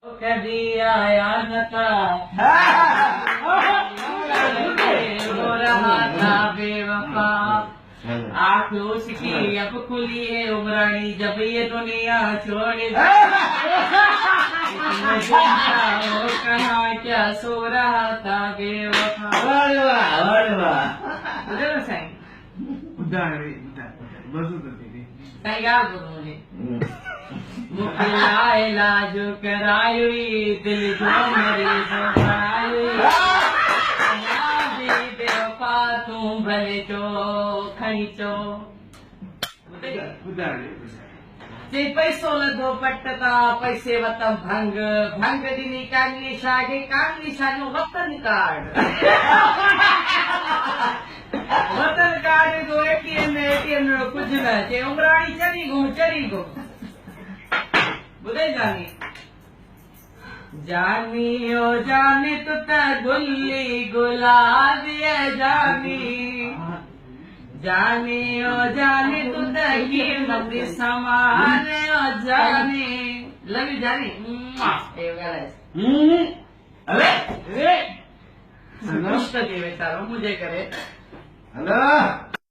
कभी आया न था हो रहा था बेवफा, आँख उसकी अब खुली है उमरानी जब ये दुनिया छोड़ कहा क्या सो रहा था बेवफा। तैयार बोलोगे मुखिया इलाज कराई दिल जो मेरी बेवफा तू भले चो खींचो जे पैसो लधो पटता पैसे वतम भंग भंग दिनी कांगली शागे कांगली शागो वतन कार्ड वतन कार्ड जो एटीएम कुछ न चे उमराणी चली गो बुधे जानी जानी ओ जानी तू त गुल्ली गुलाब ये जानी जानी ओ जानी तू त कीमत समान ओ जानी लव यू जानी अरे मुझे करे